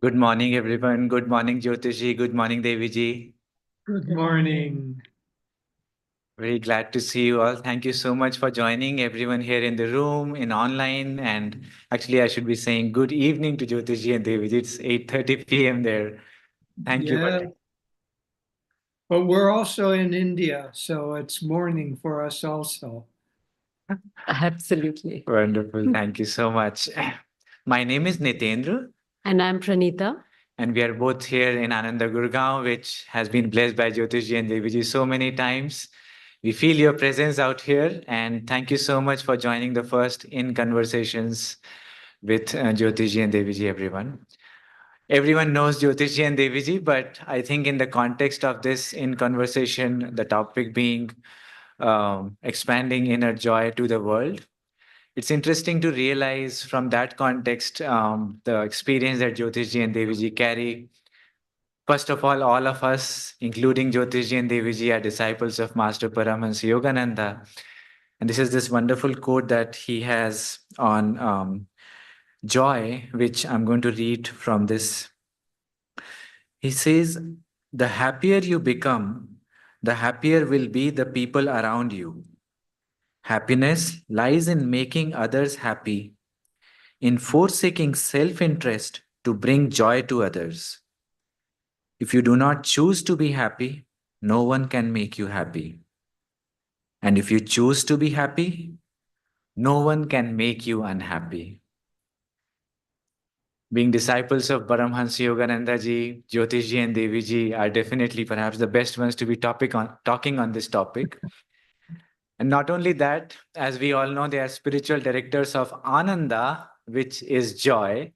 Good morning, everyone. Good morning, Jyotishji. Good morning, Deviji. Good morning. Very glad to see you all. Thank you so much for joining everyone here in the room, in online, and actually, I should be saying good evening to Jyotishji and Deviji. It's 8:30 p.m. there. Thank you. Yeah, but we're also in India, so it's morning for us also. Absolutely. Wonderful. Thank you so much. My name is Nitendra, And I'm Pranita. and we are both here in Ananda Gurgaon, which has been blessed by Jyotishji and Deviji so many times. We feel your presence out here, and thank you so much for joining the first In Conversations with Jyotishji and Deviji, everyone. Everyone knows Jyotishji and Deviji, but I think in the context of this In Conversation, the topic being expanding inner joy to the world, it's interesting to realize from that context the experience that Jyotishji and Deviji carry. First of all of us, including Jyotishji and Deviji, are disciples of Master Paramahansa Yogananda. And this is this wonderful quote that he has on joy, which I'm going to read from this. He says, "The happier you become, the happier will be the people around you. Happiness lies in making others happy, in forsaking self interest to bring joy to others. If you do not choose to be happy, no one can make you happy. And if you choose to be happy, no one can make you unhappy." Being disciples of Paramhansa Yogananda ji, Jyotish ji, and Devi ji are definitely perhaps the best ones to be talking on this topic. And not only that, as we all know, they are spiritual directors of Ananda, which is joy.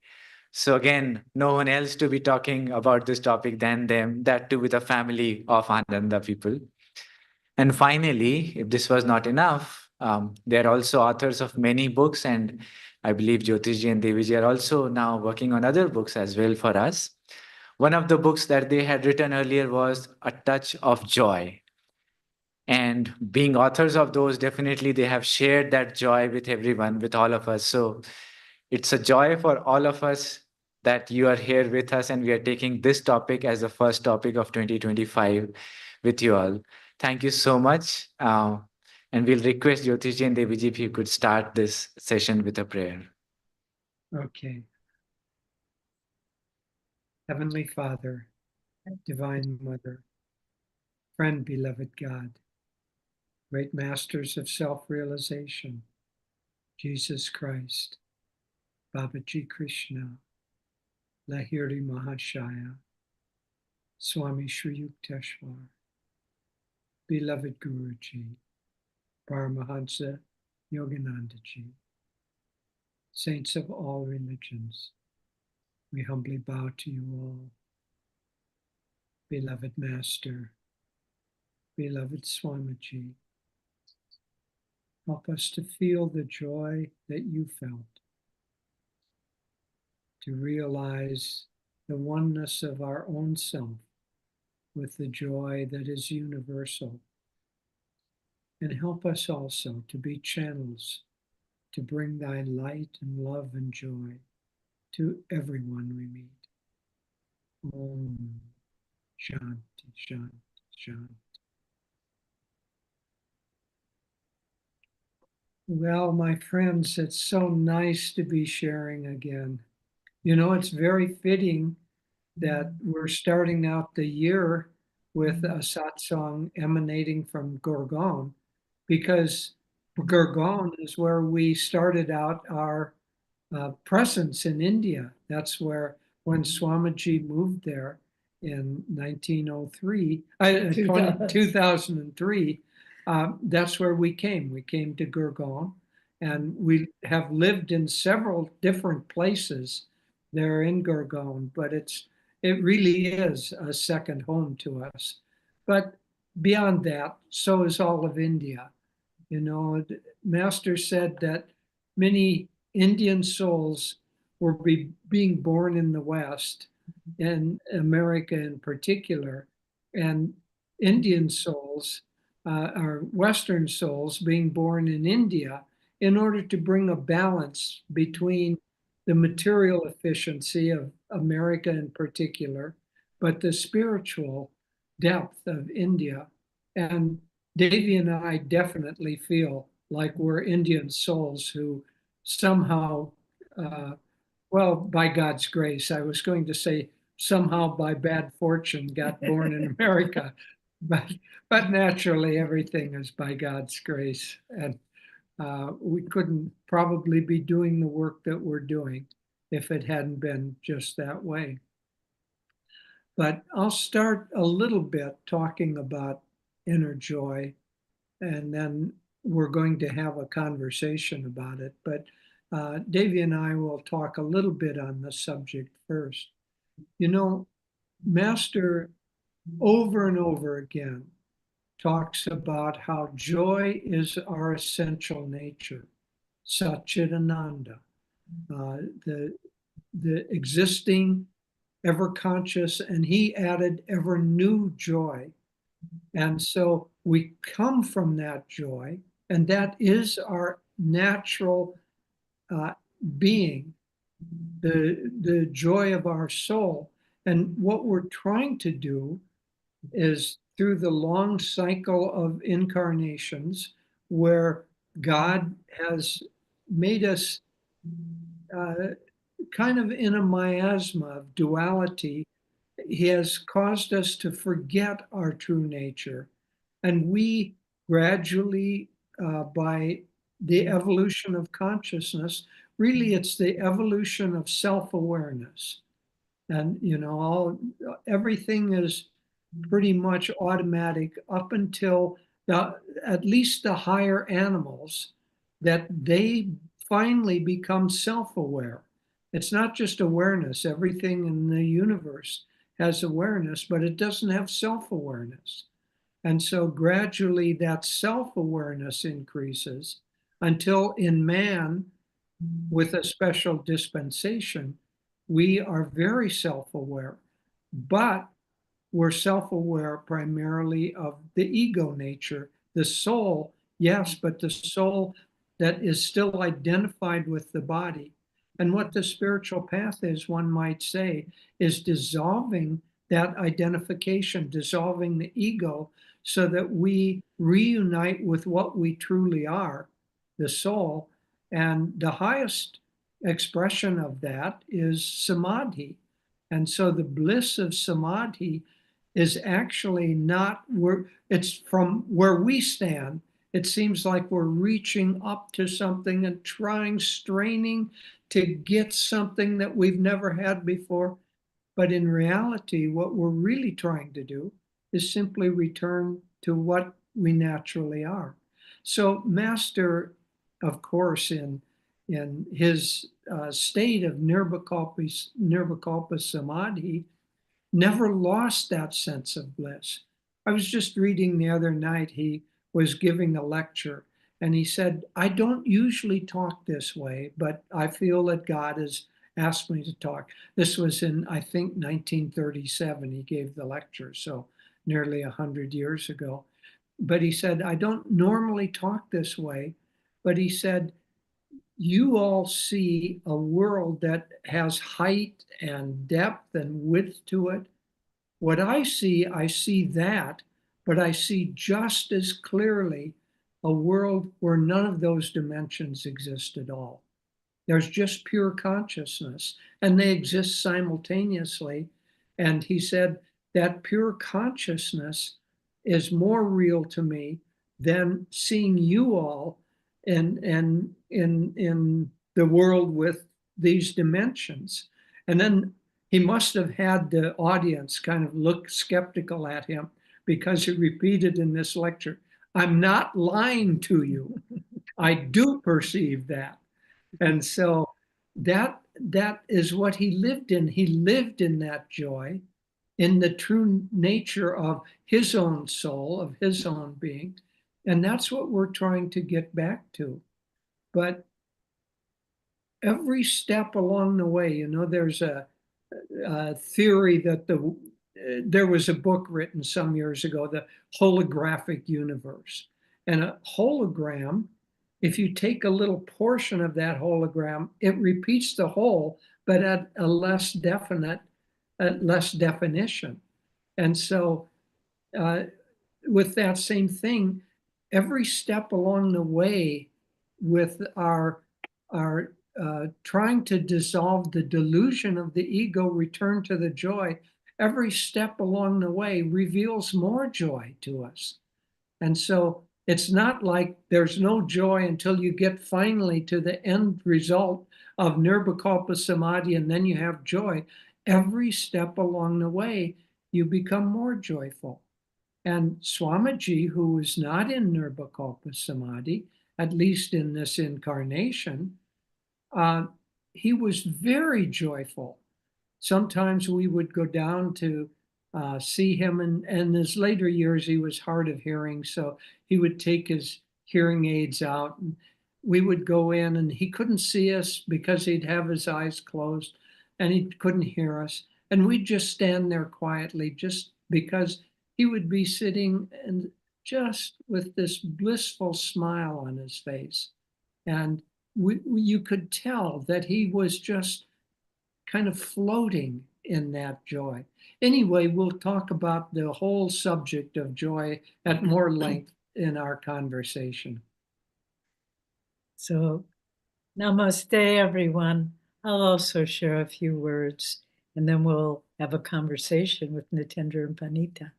So again, no one else to be talking about this topic than them, that too with a family of Ananda people. And finally, if this was not enough, they're also authors of many books, and I believe Jyotishji and Deviji are also now working on other books as well for us. One of the books that they had written earlier was A Touch of Joy. And being authors of those, definitely they have shared that joy with everyone, with all of us. So it's a joy for all of us that you are here with us, and we are taking this topic as the first topic of 2025 with you all. Thank you so much. And we'll request Jyotishji and Deviji if you could start this session with a prayer. Okay. Heavenly Father, Divine Mother, friend, beloved God, great masters of self-realization, Jesus Christ, Babaji Krishna, Lahiri Mahashaya, Swami Sri Yukteswar, beloved Guruji, Paramahansa Yoganandaji, saints of all religions, we humbly bow to you all. Beloved Master, beloved Swamiji, help us to feel the joy that you felt, to realize the oneness of our own self with the joy that is universal, and help us also to be channels to bring thy light and love and joy to everyone we meet. Om Shanti, Shanti, Shanti. Well, my friends, it's so nice to be sharing again. You know, it's very fitting that we're starting out the year with a satsang emanating from Gurgaon, because Gurgaon is where we started out our presence in India. That's where, when Swamiji moved there in 2003, that's where we came. We came to Gurgaon, and we have lived in several different places there in Gurgaon, but it really is a second home to us. But beyond that, so is all of India. You know, Master said that many Indian souls were being born in the West, in America in particular, and Indian souls, or Western souls, being born in India in order to bring a balance between the material efficiency of America in particular, but the spiritual depth of India. And Davy and I definitely feel like we're Indian souls who somehow, well, by God's grace, I was going to say somehow by bad fortune got born in America, but naturally everything is by God's grace, and we couldn't probably be doing the work that we're doing if it hadn't been just that way. But I'll start a little bit talking about inner joy, and then we're going to have a conversation about it. But Davy and I will talk a little bit on the subject first. You know, Master over and over again talks about how joy is our essential nature, Satchitananda, the existing, ever conscious, and he added ever new joy. And so we come from that joy, and that is our natural being, the joy of our soul. And what we're trying to do is through the long cycle of incarnations where God has made us kind of in a miasma of duality. He has caused us to forget our true nature. And we gradually, by the evolution of consciousness, really it's the evolution of self-awareness. And, you know, everything is pretty much automatic up until at least the higher animals, that they finally become self-aware. It's not just awareness. Everything in the universe has awareness, but it doesn't have self-awareness. And so gradually that self-awareness increases until in man, with a special dispensation, we are very self-aware. But we're self-aware primarily of the ego nature, the soul, yes, but the soul that is still identified with the body. And what the spiritual path is, one might say, is dissolving that identification, dissolving the ego, so that we reunite with what we truly are, the soul. And the highest expression of that is samadhi. And so the bliss of samadhi is actually not where it's from where we stand. It seems like we're reaching up to something and trying, straining to get something that we've never had before. But in reality, what we're really trying to do is simply return to what we naturally are. So, Master, of course, in his state of nirvikalpa samadhi, never lost that sense of bliss. I was just reading the other night, he was giving a lecture, and he said, I don't usually talk this way, but I feel that God has asked me to talk. This was in, I think, 1937, he gave the lecture, so nearly 100 years ago. But he said, I don't normally talk this way, but he said, you all see a world that has height and depth and width to it. What I see that, but I see just as clearly a world where none of those dimensions exist at all. There's just pure consciousness, and they exist simultaneously. And he said that pure consciousness is more real to me than seeing you all in the world with these dimensions. And then he must have had the audience kind of look skeptical at him, because he repeated in this lecture, I'm not lying to you. I do perceive that. And so that is what he lived in. He lived in that joy, in the true nature of his own soul, of his own being. And that's what we're trying to get back to. But every step along the way, you know, there's a theory that there was a book written some years ago, The Holographic Universe. And a hologram, if you take a little portion of that hologram, it repeats the whole, but at a less definition. And so with that same thing, every step along the way with our trying to dissolve the delusion of the ego, return to the joy, every step along the way reveals more joy to us. And so it's not like there's no joy until you get finally to the end result of nirvikalpa samadhi and then you have joy. Every step along the way, you become more joyful. And Swamiji, who is not in nirvikalpa samadhi, at least in this incarnation, uh, he was very joyful. Sometimes we would go down to see him, and in his later years, he was hard of hearing, so he would take his hearing aids out, and we would go in, and he couldn't see us because he'd have his eyes closed, and he couldn't hear us, and we'd just stand there quietly, just because he would be sitting and just with this blissful smile on his face, and you could tell that he was just kind of floating in that joy. Anyway, we'll talk about the whole subject of joy at more length in our conversation. So, namaste, everyone. I'll also share a few words, and then we'll have a conversation with Nitendra and Panita.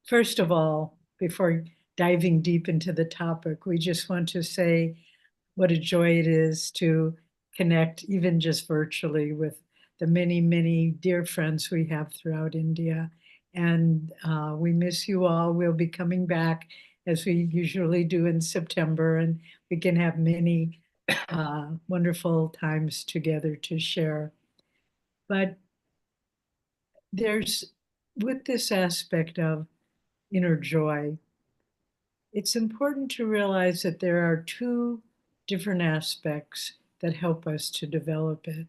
First of all, before diving deep into the topic, we just want to say what a joy it is to connect, even just virtually, with the many, many dear friends we have throughout India. And we miss you all. We'll be coming back as we usually do in September, and we can have many wonderful times together to share. But there's, with this aspect of inner joy, it's important to realize that there are two different aspects that help us to develop it.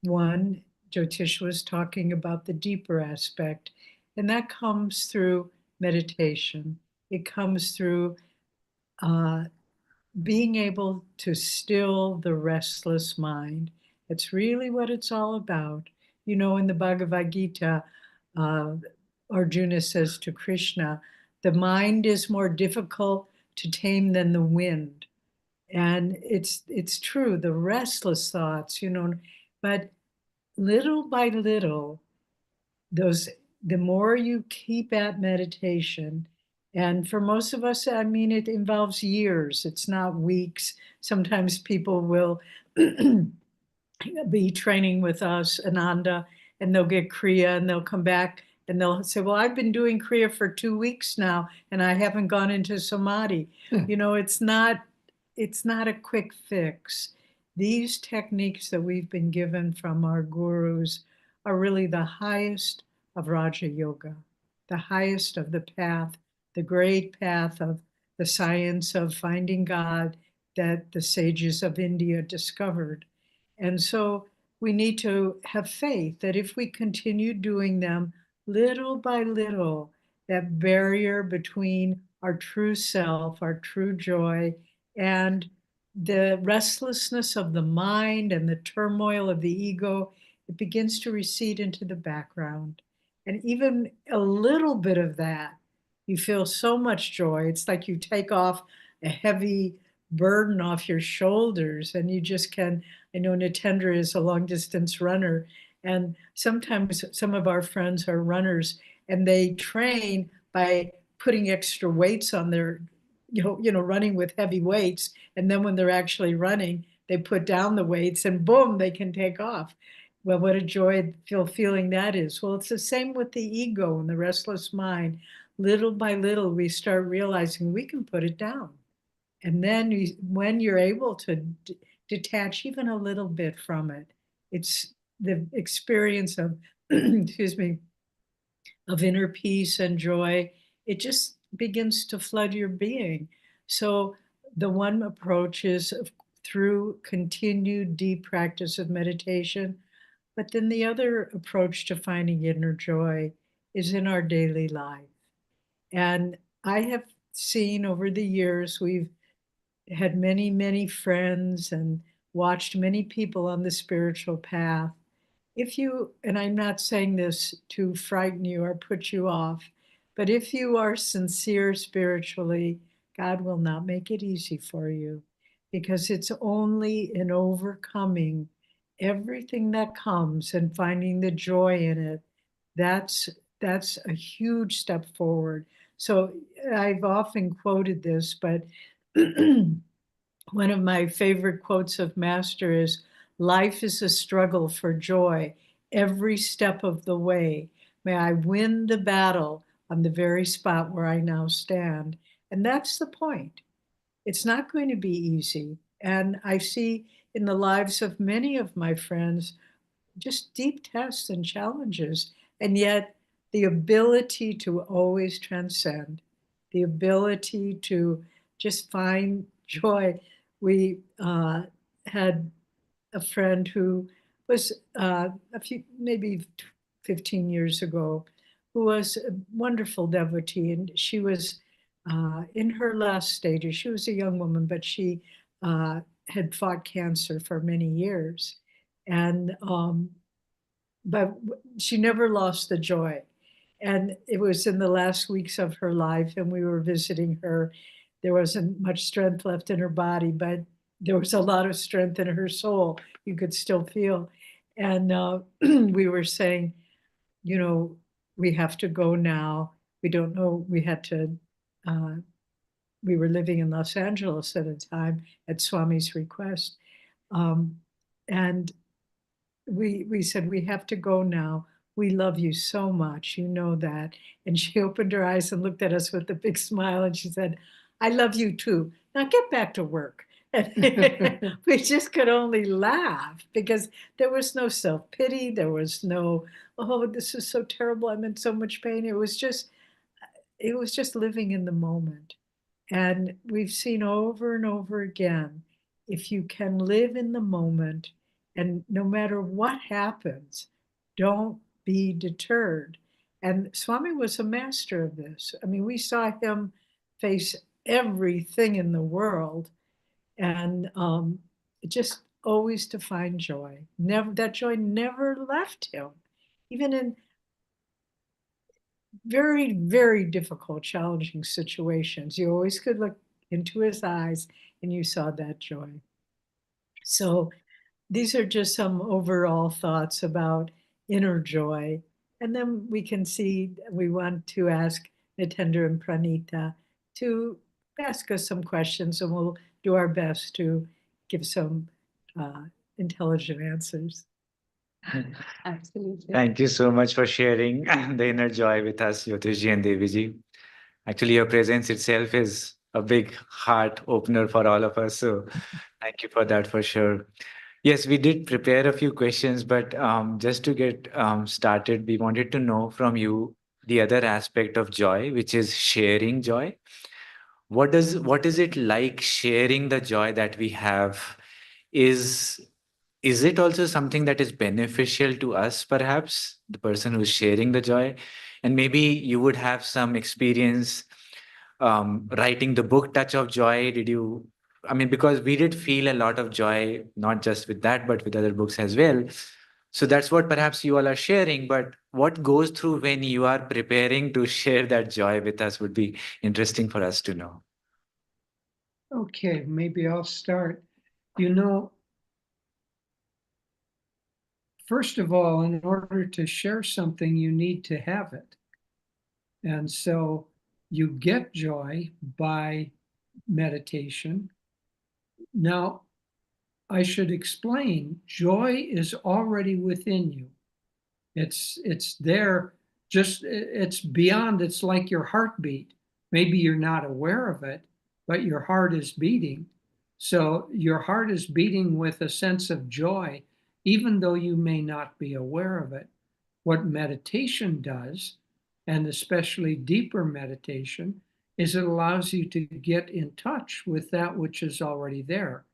One, Jyotish was talking about the deeper aspect, and that comes through meditation. It comes through being able to still the restless mind. It's really what it's all about. You know, in the Bhagavad Gita, Arjuna says to Krishna, the mind is more difficult to tame than the wind. And it's true, the restless thoughts, you know, but little by little, the more you keep at meditation, and for most of us, I mean, it involves years, it's not weeks. Sometimes people will be training with us, Ananda, and they'll get Kriya and they'll come back and they'll say, well, I've been doing Kriya for 2 weeks now and I haven't gone into Samadhi. You know, it's not a quick fix. These techniques that we've been given from our gurus are really the highest of Raja Yoga, the highest of the path, the great path of the science of finding God that the sages of India discovered. And so we need to have faith that if we continue doing them little by little, that barrier between our true self, our true joy, and the restlessness of the mind and the turmoil of the ego, it begins to recede into the background. And even a little bit of that, you feel so much joy. It's like you take off a heavy burden off your shoulders and you just can. I know Nitendra is a long distance runner, and sometimes some of our friends are runners and they train by putting extra weights on their, running with heavy weights. And then when they're actually running, they put down the weights and boom, they can take off. Well, what a joy feeling that is. Well, it's the same with the ego and the restless mind. Little by little, we start realizing we can put it down. And then when you're able to detach even a little bit from it, it's the experience of, excuse me, of inner peace and joy. It just begins to flood your being. So the one approach is through continued deep practice of meditation. But then the other approach to finding inner joy is in our daily life. And I have seen over the years, we've had many, many friends, and watched many people on the spiritual path. If you, and I'm not saying this to frighten you or put you off, but if you are sincere spiritually, God will not make it easy for you, because it's only in overcoming everything that comes and finding the joy in it. That's a huge step forward. So I've often quoted this, but one of my favorite quotes of Master is, "Life is a struggle for joy every step of the way. May I win the battle on the very spot where I now stand." And that's the point. It's not going to be easy. And I see in the lives of many of my friends just deep tests and challenges, and yet the ability to always transcend, the ability to just find joy. We had a friend who was a few, maybe 15 years ago, who was a wonderful devotee, and she was in her last stages. She was a young woman, but she had fought cancer for many years, and but she never lost the joy. And it was in the last weeks of her life, and we were visiting her. There wasn't much strength left in her body, but there was a lot of strength in her soul. You could still feel. And we were saying, you know, we have to go now. We don't know. Uh, we were living in Los Angeles at the time at Swami's request. And we said, we have to go now. We love you so much. You know that. And she opened her eyes and looked at us with a big smile. And she said, "I love you too. Now get back to work." And we just could only laugh, because there was no self-pity. There was no, "Oh, this is so terrible. I'm in so much pain." It was just living in the moment. And we've seen over and over again, if you can live in the moment, and no matter what happens, don't be deterred. And Swami was a master of this. I mean, we saw him face everything in the world, and just always to find joy. Never, that joy never left him, even in very, very difficult, challenging situations. You always could look into his eyes and you saw that joy. So these are just some overall thoughts about inner joy. And then we can see, we want to ask Nitendra and Pranita to ask us some questions, and we'll do our best to give some intelligent answers. Absolutely. Thank you so much for sharing the inner joy with us, Jyotishji and Deviji. Actually, your presence itself is a big heart opener for all of us. So thank you for that for sure. Yes, we did prepare a few questions, but just to get started, we wanted to know from you the other aspect of joy, which is sharing joy. What is it like sharing the joy that we have? Is is it also something that is beneficial to us, perhaps, the person who's sharing the joy? And maybe you would have some experience writing the book Touch of Joy. Did you? I mean, because we did feel a lot of joy, not just with that, but with other books as well. So that's what perhaps you all are sharing. But what goes through when you are preparing to share that joy with us would be interesting for us to know. Okay, maybe I'll start. You know, first of all, in order to share something, you need to have it. And so you get joy by meditation. Now, I should explain, joy is already within you. It's there, just it's beyond, it's like your heartbeat. Maybe you're not aware of it, but your heart is beating. So your heart is beating with a sense of joy, even though you may not be aware of it. What meditation does, and especially deeper meditation, is it allows you to get in touch with that which is already there.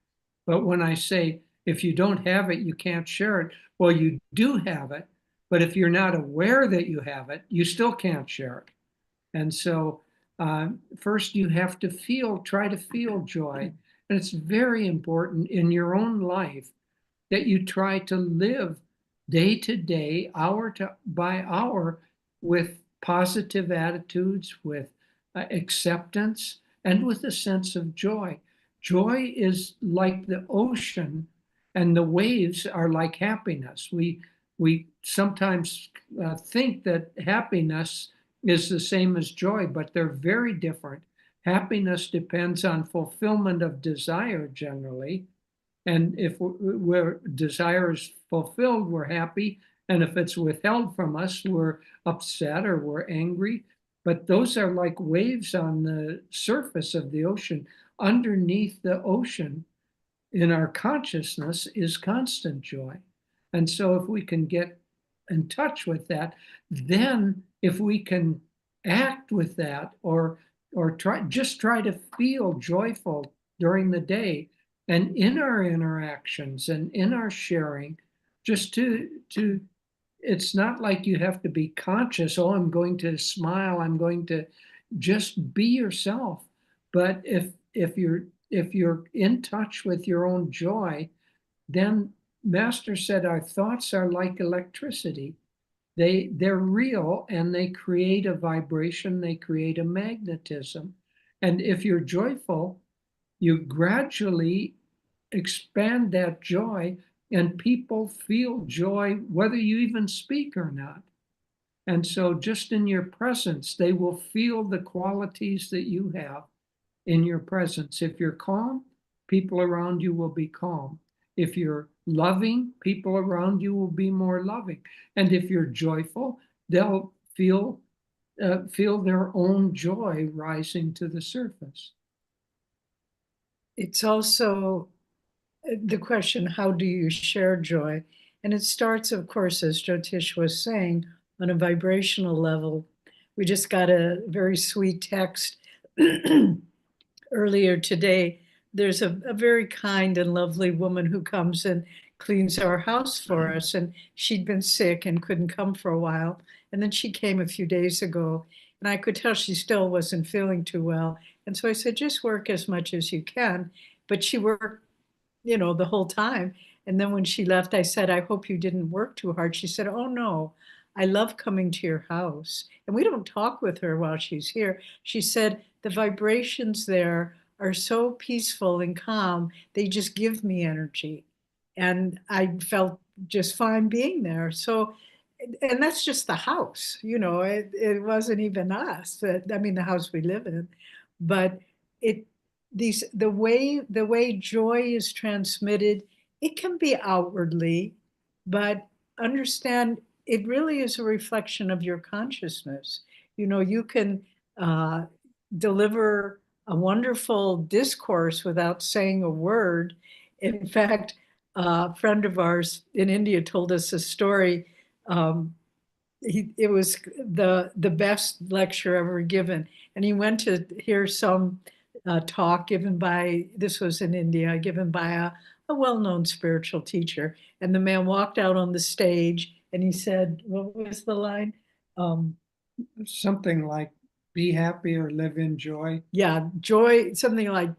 But when I say, if you don't have it, you can't share it, well, you do have it, but if you're not aware that you have it, you still can't share it. And so first you have to try to feel joy. And it's very important in your own life that you try to live day to day, hour to by hour, with positive attitudes, with acceptance, and with a sense of joy. Joy is like the ocean, and the waves are like happiness. We sometimes think that happiness is the same as joy, but they're very different. Happiness depends on fulfillment of desire generally, and if we're desire is fulfilled, we're happy. And if it's withheld from us, we're upset or we're angry. But those are like waves on the surface of the ocean. Underneath the ocean, in our consciousness, is constant joy. And so if we can get in touch with that, then if we can act with that, or try to feel joyful during the day, and in our interactions and in our sharing, just to it's not like you have to be conscious, oh, I'm going to smile, I'm going to just be yourself. But if you're in touch with your own joy, then Master said our thoughts are like electricity. They're real, and they create a vibration, they create a magnetism. And if you're joyful, you gradually expand that joy, and people feel joy whether you even speak or not. And so just in your presence, they will feel the qualities that you have in your presence. If you're calm, people around you will be calm. If you're loving, people around you will be more loving. And if you're joyful, they'll feel their own joy rising to the surface. It's also the question, how do you share joy? And it starts, of course, as Jyotish was saying, on a vibrational level. We just got a very sweet text earlier today. There's a very kind and lovely woman who comes and cleans our house for us. And she'd been sick and couldn't come for a while. And then she came a few days ago, and I could tell she still wasn't feeling too well. And so I said, just work as much as you can. But she worked, the whole time. And then when she left, I said, I hope you didn't work too hard. She said, oh no, I love coming to your house. And we don't talk with her while she's here. She said, the vibrations there are so peaceful and calm. They just give me energy. And I felt just fine being there. So, and that's just the house, it wasn't even us. I mean, the house we live in, but it, the way joy is transmitted, it can be outwardly, but understand it really is a reflection of your consciousness. You can uh, deliver a wonderful discourse without saying a word. In fact, a friend of ours in India told us a story. It was the best lecture ever given, and he went to hear some talk given by, this was in India, given by a well-known spiritual teacher. And the man walked out on the stage and he said, what was the line? Something like, be happy or live in joy. Yeah, joy, something like,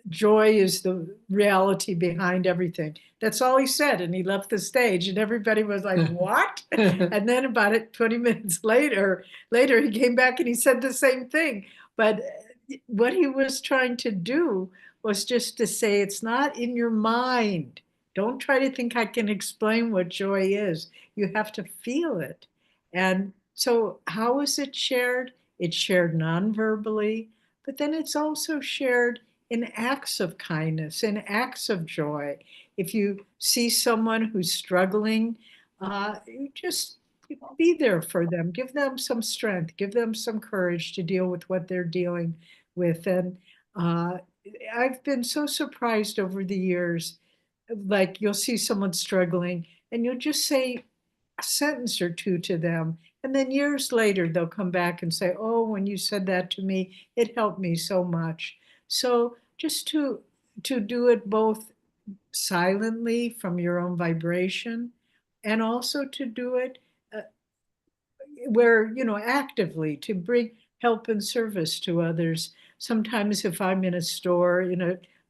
joy is the reality behind everything. That's all he said. And he left the stage, and everybody was like, what? And then about 20 minutes later, he came back and he said the same thing. But what he was trying to do was just to say, it's not in your mind. Don't try to think I can explain what joy is. You have to feel it. And so how is it shared? It's shared non-verbally, but then it's also shared in acts of kindness, in acts of joy. If you see someone who's struggling, you just be there for them. Give them some strength. Give them some courage to deal with what they're dealing with. And I've been so surprised over the years. Like, you'll see someone struggling, and you'll just say a sentence or two to them. And then years later, they'll come back and say, oh, when you said that to me, it helped me so much. So just to do it both silently from your own vibration, and also to do it where, actively, to bring help and service to others. Sometimes if I'm in a store,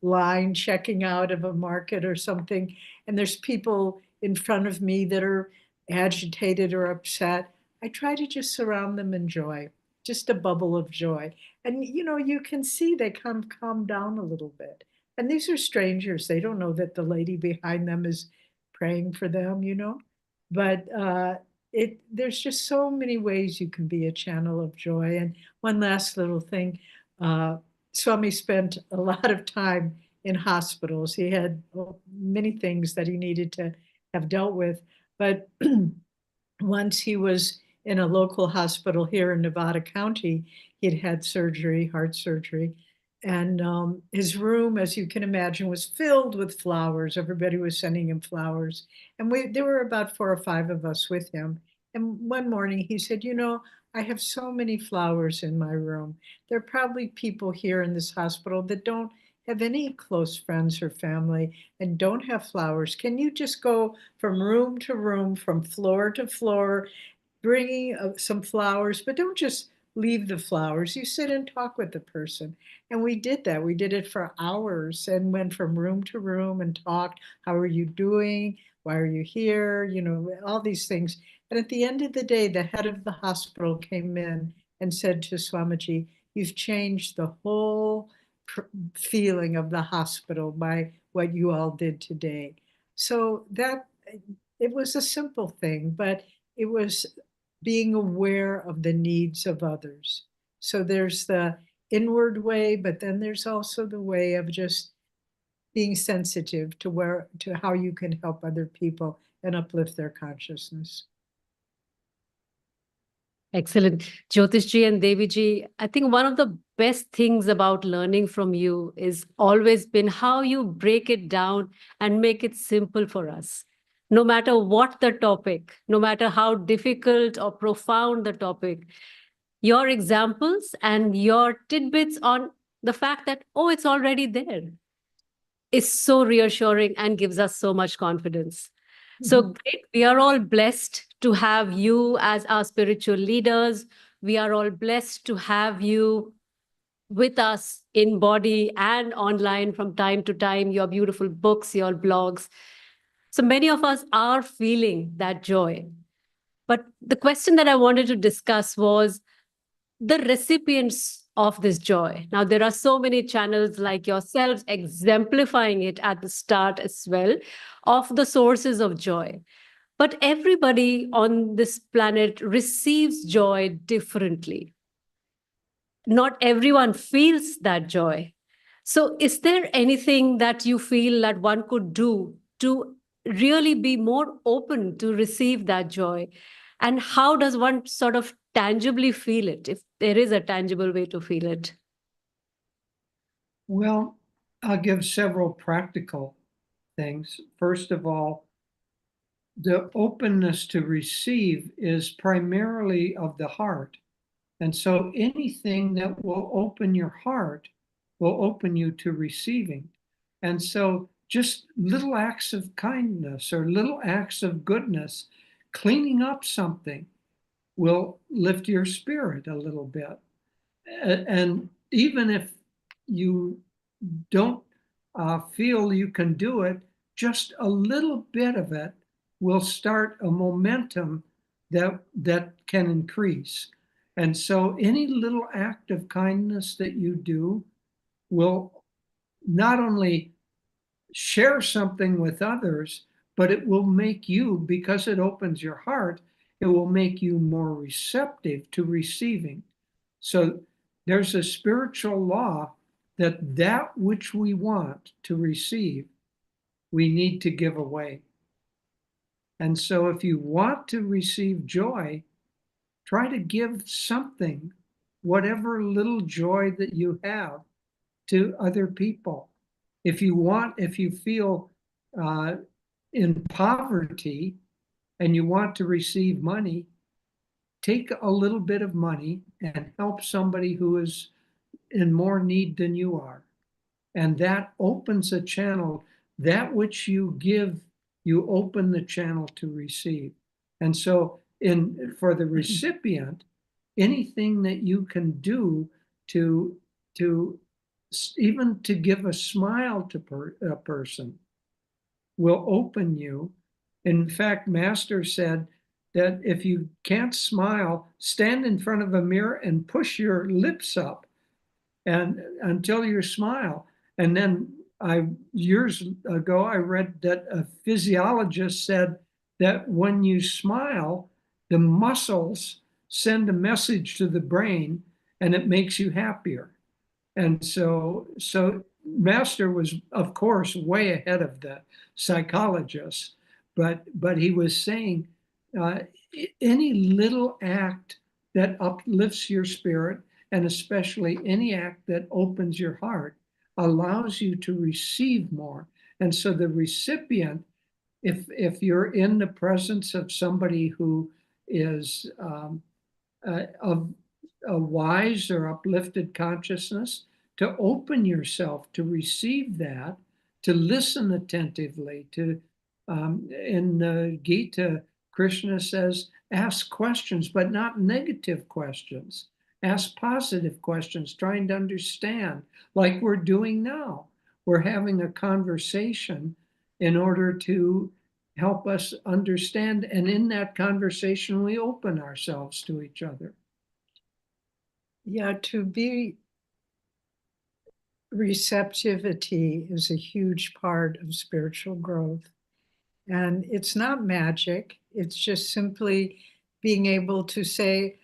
line checking out of a market or something, and there's people in front of me that are agitated or upset, I try to just surround them in joy, just a bubble of joy. And you can see they calm down a little bit. And these are strangers. They don't know that the lady behind them is praying for them. But there's just so many ways you can be a channel of joy. And one last little thing, Swami spent a lot of time in hospitals. He had many things that he needed to have dealt with. But once he was in a local hospital here in Nevada County, he'd had surgery, heart surgery. And his room, as you can imagine, was filled with flowers. Everybody was sending him flowers. And there were about 4 or 5 of us with him. And one morning he said, I have so many flowers in my room. There are probably people here in this hospital that don't have any close friends or family and don't have flowers. Can you just go from room to room, from floor to floor, bringing some flowers, but don't just leave the flowers. You sit and talk with the person. And we did that. We did it for hours and went from room to room and talked. How are you doing? Why are you here? All these things. And at the end of the day, the head of the hospital came in and said to Swamiji, you've changed the whole feeling of the hospital by what you all did today. So it was a simple thing, but it was being aware of the needs of others. So there's the inward way, but then there's also the way of just being sensitive to how you can help other people and uplift their consciousness. Excellent. Jyotishji and Deviji, I think one of the best things about learning from you is always been how you break it down and make it simple for us. No matter what the topic, no matter how difficult or profound the topic, your examples and your tidbits on the fact that, oh, it's already there, is so reassuring and gives us so much confidence. So great. We are all blessed to have you as our spiritual leaders. We are all blessed to have you with us in body and online from time to time, your beautiful books, your blogs. So many of us are feeling that joy. But the question that I wanted to discuss was the recipients of this joy. Now, there are so many channels like yourselves exemplifying it at the start as well of the sources of joy. But everybody on this planet receives joy differently. Not everyone feels that joy. So is there anything that you feel that one could do to really be more open to receive that joy? And how does one sort of tangibly feel it, if there is a tangible way to feel it? Well, I'll give several practical things. First of all, the openness to receive is primarily of the heart. And so anything that will open your heart will open you to receiving. And so just little acts of kindness or little acts of goodness, cleaning up something will lift your spirit a little bit. And even if you don't feel you can do it, just a little bit of it will start a momentum that can increase. And so any little act of kindness that you do will not only share something with others, but it will make you, because it opens your heart, it will make you more receptive to receiving. So there's a spiritual law that which we want to receive, we need to give away. And so if you want to receive joy, try to give something, whatever little joy that you have, to other people. If you feel in poverty and you want to receive money, take a little bit of money and help somebody who is in more need than you are. And that opens a channel. That which you give, you open the channel to receive. And so for the recipient, anything that you can do to even to give a smile to a person will open you. In fact, Master said that if you can't smile, stand in front of a mirror and push your lips up and until you smile. And then years ago, I read that a physiologist said that when you smile, the muscles send a message to the brain and it makes you happier. And so Master was, of course, way ahead of the psychologists, but he was saying uh, any little act that uplifts your spirit, and especially any act that opens your heart, allows you to receive more. And so the recipient, if you're in the presence of somebody who is of a wise or uplifted consciousness, to open yourself to receive that, to listen attentively, to in the Gita, Krishna says, ask questions, but not negative questions. Ask positive questions, trying to understand, like we're doing now. We're having a conversation in order to help us understand. And in that conversation, we open ourselves to each other. Yeah, to be receptivity is a huge part of spiritual growth. And it's not magic, it's just simply being able to say,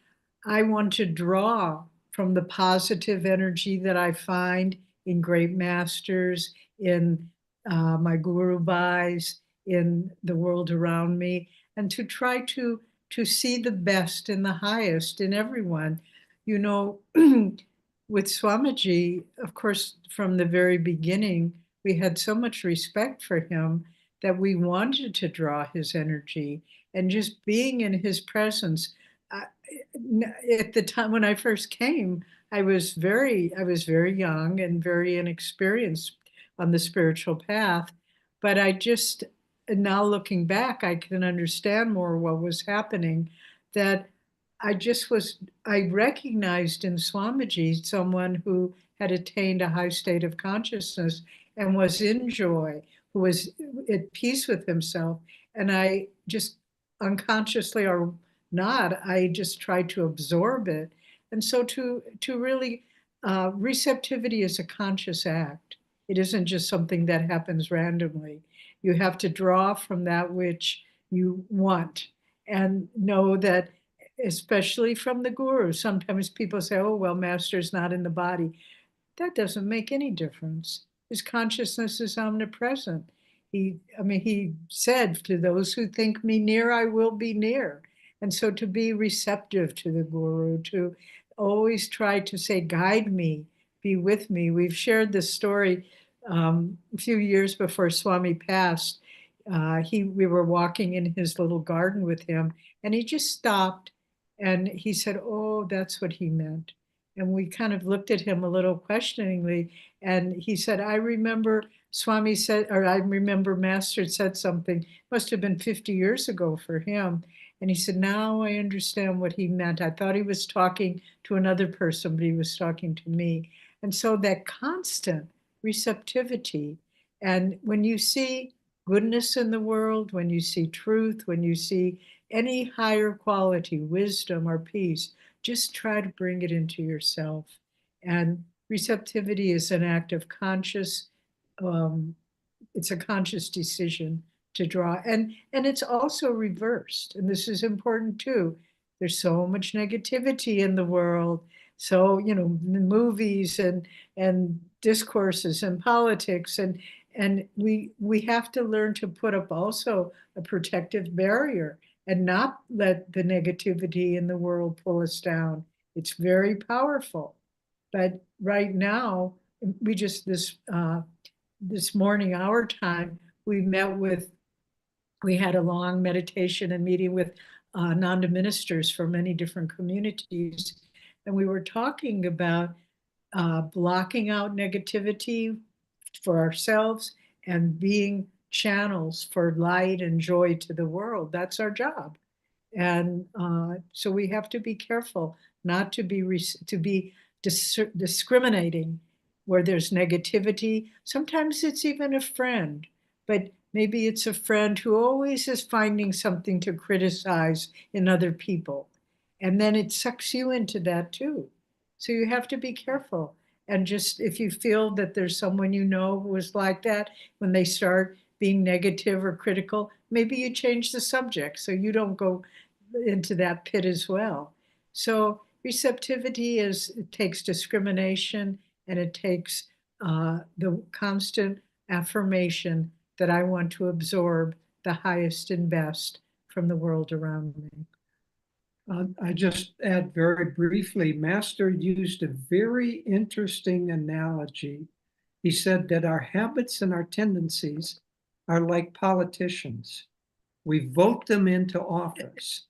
I want to draw from the positive energy that I find in great masters, in my guru bhais, in the world around me, and to try to see the best and the highest in everyone. You know, with Swamiji, of course, from the very beginning, we had so much respect for him that we wanted to draw his energy, and just being in his presence. At the time when I first came, I was very young and very inexperienced on the spiritual path. But I just, now looking back, I can understand more what was happening. That I recognized in Swamiji someone who had attained a high state of consciousness and was in joy, who was at peace with himself. And I just unconsciously or not, I just tried to absorb it. And so to really, receptivity is a conscious act. It isn't just something that happens randomly. You have to draw from that which you want and know that, especially from the guru. Sometimes people say, oh, well, master's not in the body. That doesn't make any difference. His consciousness is omnipresent. He said, to those who think me near, I will be near. And so to be receptive to the guru, to always try to say, guide me, be with me. We've shared this story a few years before Swami passed. We were walking in his little garden with him, and he just stopped and he said, oh, that's what he meant. And we kind of looked at him a little questioningly. And he said, I remember Swami said, or I remember Master said something, must have been 50 years ago for him. And he said, now I understand what he meant. I thought he was talking to another person, but he was talking to me. And so that constant receptivity. And when you see goodness in the world, when you see truth, when you see any higher quality, wisdom or peace, just try to bring it into yourself. And receptivity is an act of conscious, it's a conscious decision to draw. And it's also reversed. And this is important too. There's so much negativity in the world. So, movies and discourses and politics, and we have to learn to put up also a protective barrier and not let the negativity in the world pull us down. It's very powerful. But right now, we just this morning, our time, we had a long meditation and meeting with Nanda ministers from many different communities. And we were talking about blocking out negativity for ourselves and being channels for light and joy to the world. That's our job. And so we have to be careful not to be discriminating where there's negativity. Sometimes it's even a friend, but maybe it's a friend who always is finding something to criticize in other people. And then it sucks you into that too. So you have to be careful. And just if you feel that there's someone you know who is like that, when they start being negative or critical, maybe you change the subject so you don't go into that pit as well. So receptivity is, it takes discrimination, and it takes the constant affirmation that I want to absorb the highest and best from the world around me. I just add very briefly, Master used a very interesting analogy. He said that our habits and our tendencies are like politicians. We vote them into office,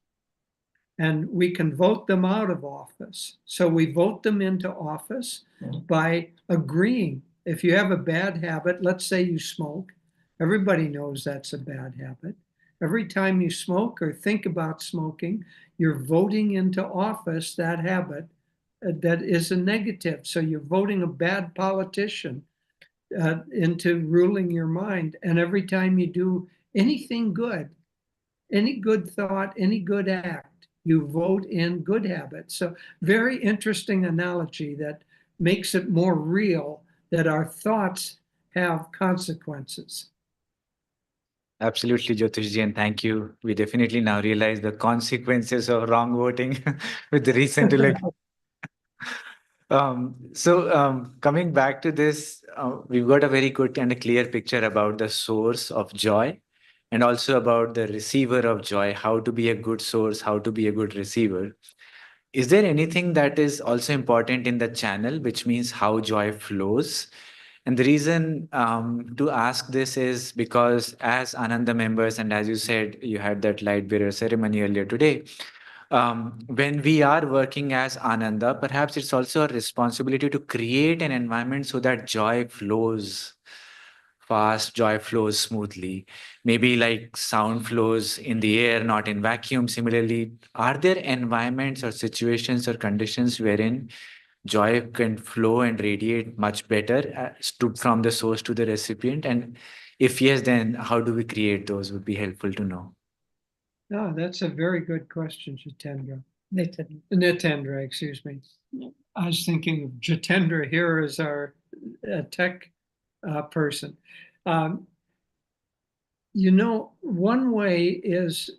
and we can vote them out of office. So we vote them into office by agreeing. If you have a bad habit, let's say you smoke, everybody knows that's a bad habit. Every time you smoke or think about smoking, you're voting into office that habit that is a negative. So you're voting a bad politician into ruling your mind. And every time you do anything good, any good thought, any good act, you vote in good habits. So very interesting analogy that makes it more real that our thoughts have consequences. Absolutely, Jyotishji, and thank you. We definitely now realize the consequences of wrong voting with the recent election. Coming back to this, we've got a very good and a clear picture about the source of joy and also about the receiver of joy, how to be a good source, how to be a good receiver. Is there anything that is also important in the channel, which means how joy flows? And the reason to ask this is because as Ananda members, and as you said, you had that light bearer ceremony earlier today, when we are working as Ananda, perhaps it's also a responsibility to create an environment so that joy flows fast, joy flows smoothly. Maybe like sound flows in the air, not in vacuum. Similarly, are there environments or situations or conditions wherein joy can flow and radiate much better from the source to the recipient? And if yes, then how do we create those? Would be helpful to know. Oh, that's a very good question, Jitendra. Nathan. Nitendra, excuse me. I was thinking of Jitendra here as our tech person. One way is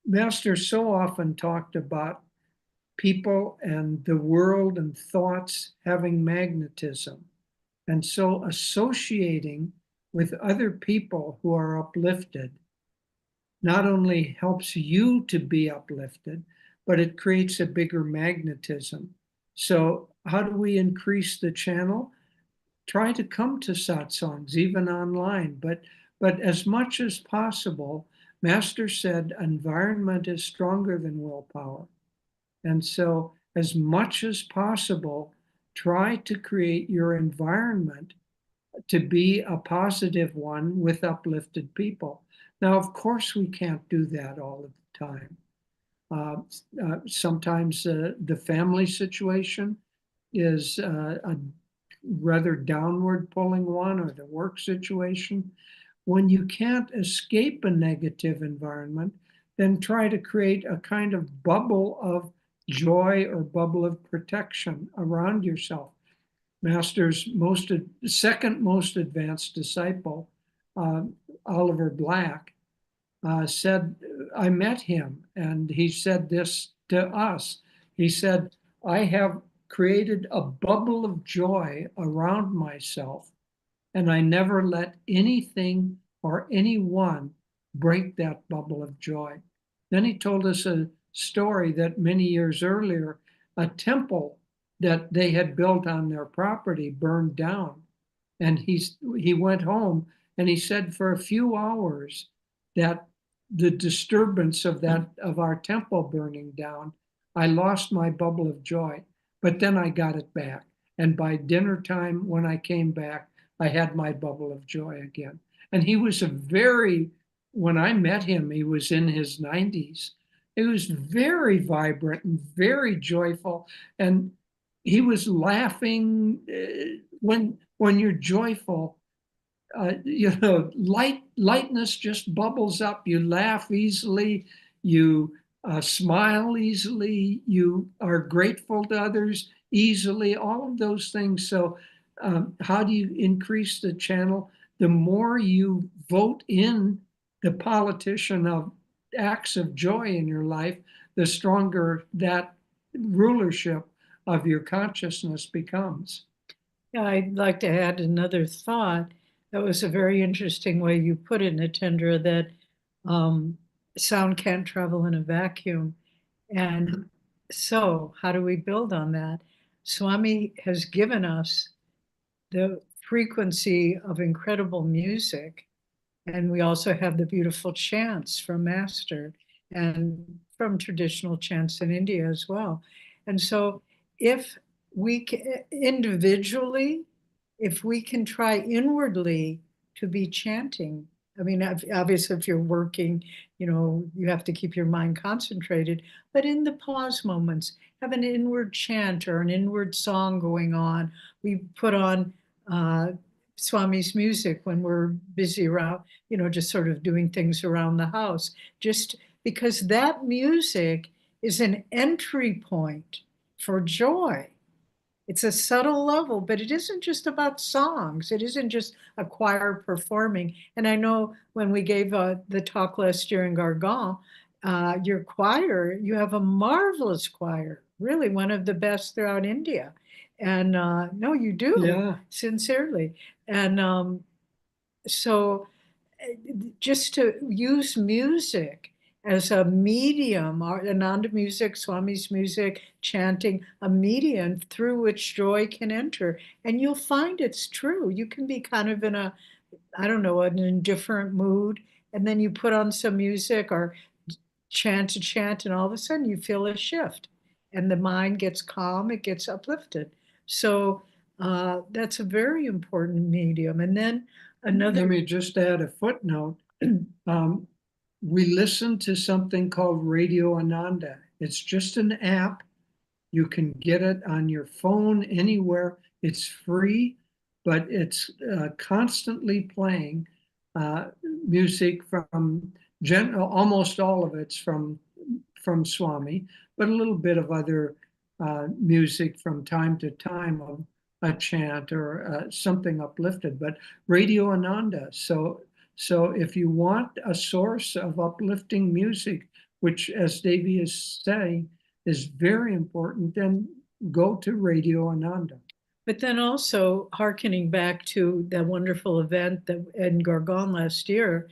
Master so often talked about people and the world and thoughts having magnetism. And so associating with other people who are uplifted not only helps you to be uplifted, but it creates a bigger magnetism. So how do we increase the channel? Try to come to satsangs, even online, but as much as possible, Master said environment is stronger than willpower. And so as much as possible, try to create your environment to be a positive one with uplifted people. Now, of course, we can't do that all of the time. Sometimes the family situation is a rather downward pulling one, or the work situation. When you can't escape a negative environment, then try to create a kind of bubble of joy or bubble of protection around yourself. Master's second most advanced disciple, Oliver Black, said, I met him, and he said this to us. He said, I have created a bubble of joy around myself, and I never let anything or anyone break that bubble of joy. Then he told us a story that many years earlier, a temple that they had built on their property burned down. And he went home and he said for a few hours that the disturbance of our temple burning down, I lost my bubble of joy, but then I got it back. And by dinner time, when I came back, I had my bubble of joy again. And he was when I met him, he was in his 90s. He was very vibrant and very joyful. And he was laughing when you're joyful. Lightness just bubbles up. You laugh easily. You smile easily. You are grateful to others easily. All of those things. So, how do you increase the channel? The more you vote in the politician of acts of joy in your life, the stronger that rulership of your consciousness becomes. Yeah, I'd like to add another thought. That was a very interesting way you put it, Natendra, that sound can't travel in a vacuum. And so, how do we build on that? Swami has given us the frequency of incredible music. And we also have the beautiful chants from Master and from traditional chants in India as well. And so, if we individually, if we can try inwardly to be chanting, I mean, obviously, if you're working, you have to keep your mind concentrated, but in the pause moments, have an inward chant or an inward song going on. We put on Swami's music when we're busy around, just sort of doing things around the house, just because that music is an entry point for joy. It's a subtle level, but it isn't just about songs. It isn't just a choir performing. And I know when we gave the talk last year in Gurgaon, your choir, you have a marvelous choir, really one of the best throughout India. And no, you do, Yeah. sincerely. And so just to use music as a medium, Ananda music, Swami's music, chanting, a medium through which joy can enter. And you'll find it's true. You can be kind of in an indifferent mood, and then you put on some music or chant to chant, and all of a sudden you feel a shift. And the mind gets calm, it gets uplifted. So that's a very important medium. And then another. Let me just add a footnote. We listen to something called Radio Ananda. It's just an app. You can get it on your phone anywhere. It's free, but it's constantly playing music from almost all of it's from Swami, but a little bit of other music from time to time of a chant or something uplifted. But Radio Ananda. So if you want a source of uplifting music, which, as Devi is saying, is very important, then go to Radio Ananda. But then also hearkening back to that wonderful event that in Gurgaon last year,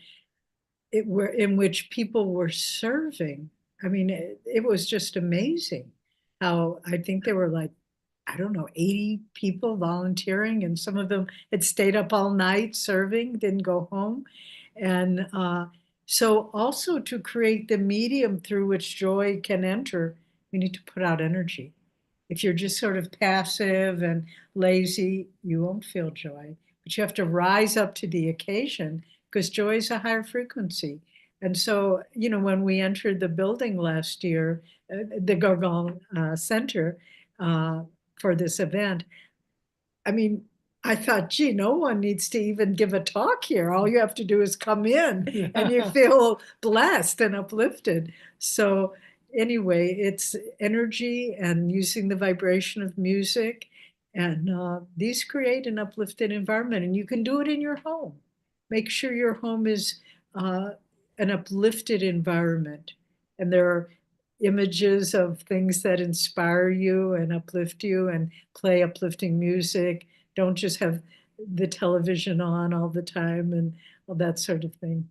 in which people were serving. I mean, it was just amazing how I think there were like, I don't know, 80 people volunteering, and some of them had stayed up all night serving, didn't go home. And so also to create the medium through which joy can enter, we need to put out energy. If you're just sort of passive and lazy, you won't feel joy. But you have to rise up to the occasion, because joy is a higher frequency. And so, when we entered the building last year, the Gurgaon Center for this event, I mean, I thought, gee, no one needs to even give a talk here. All you have to do is come in and you feel blessed and uplifted. So anyway, it's energy and using the vibration of music. And these create an uplifted environment. And you can do it in your home. Make sure your home is an uplifted environment. And there are images of things that inspire you and uplift you, and play uplifting music. Don't just have the television on all the time and all that sort of thing.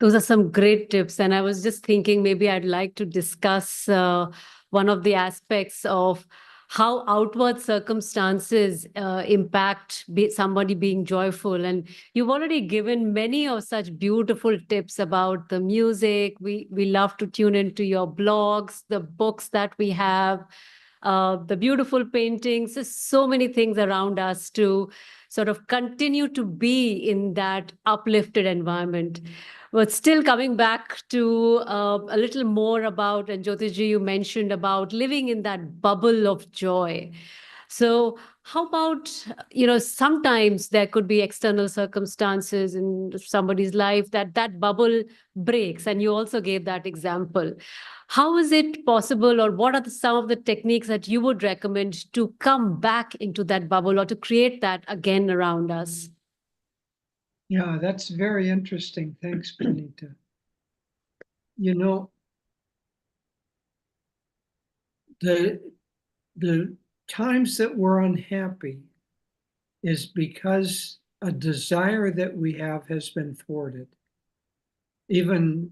Those are some great tips. And I was just thinking maybe I'd like to discuss one of the aspects of how outward circumstances impact somebody being joyful. And you've already given many of such beautiful tips about the music. We love to tune into your blogs, the books that we have, the beautiful paintings. There's so many things around us to sort of continue to be in that uplifted environment. But still coming back to a little more about, and Jyotishji, you mentioned about living in that bubble of joy. So how about, sometimes there could be external circumstances in somebody's life that bubble breaks, and you also gave that example. How is it possible, or what are some of the techniques that you would recommend to come back into that bubble or to create that again around us? Yeah, that's very interesting. Thanks, Benita. You know, the times that we're unhappy is because a desire that we have has been thwarted. Even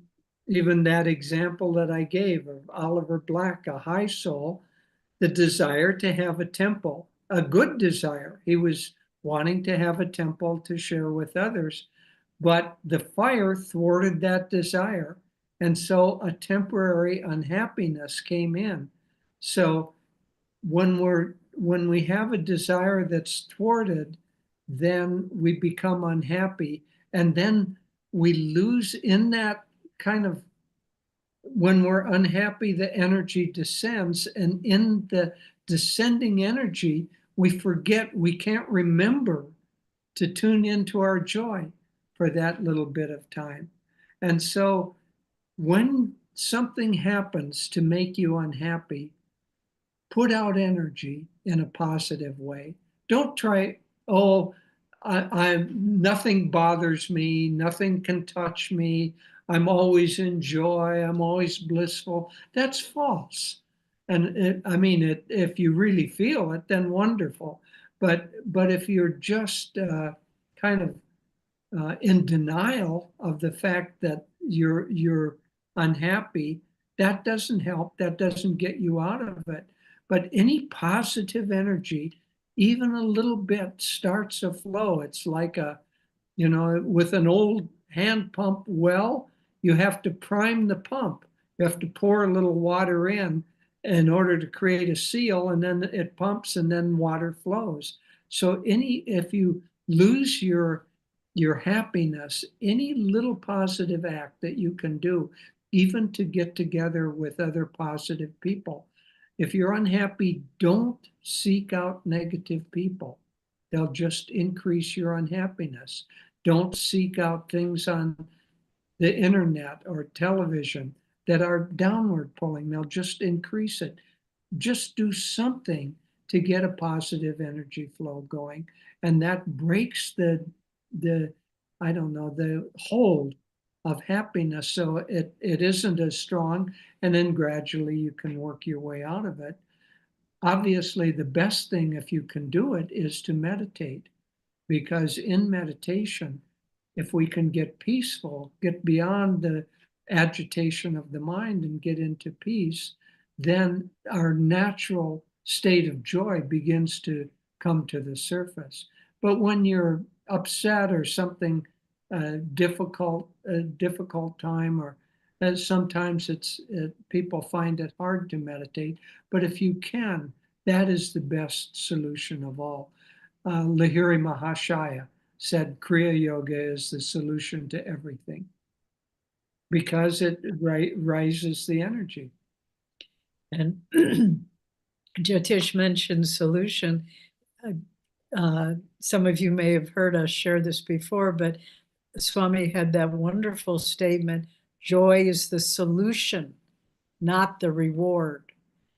that example that I gave of Oliver Black, a high soul, the desire to have a temple, a good desire. He was wanting to have a temple to share with others, but the fire thwarted that desire. And so a temporary unhappiness came in. So when we have a desire that's thwarted, then we become unhappy. And then we lose in that kind of, when we're unhappy, the energy descends. And in the descending energy, we forget, we can't remember to tune into our joy for that little bit of time. And so when something happens to make you unhappy, put out energy in a positive way. Don't try, oh, nothing bothers me, nothing can touch me, I'm always in joy, I'm always blissful. That's false. And if you really feel it, then wonderful. But if you're just kind of in denial of the fact that you're unhappy, that doesn't help. That doesn't get you out of it. But any positive energy, even a little bit, starts a flow. It's like with an old hand pump well, you have to prime the pump. You have to pour a little water in order to create a seal, and then it pumps and then water flows. So if you lose your happiness, any little positive act that you can do, even to get together with other positive people. If you're unhappy, don't seek out negative people. They'll just increase your unhappiness. Don't seek out things on the internet or television that are downward pulling. They'll just increase it. Just do something to get a positive energy flow going. And that breaks the hold of happiness, so it isn't as strong, and then gradually you can work your way out of it. Obviously, the best thing, if you can do it, is to meditate, because in meditation, if we can get peaceful, get beyond the agitation of the mind and get into peace, then our natural state of joy begins to come to the surface. But when you're upset or something difficult time, or sometimes people find it hard to meditate. But if you can, that is the best solution of all. Lahiri Mahashaya said Kriya Yoga is the solution to everything because it raises the energy. And Jyotish mentioned solution. Some of you may have heard us share this before, but Swami had that wonderful statement, joy is the solution, not the reward.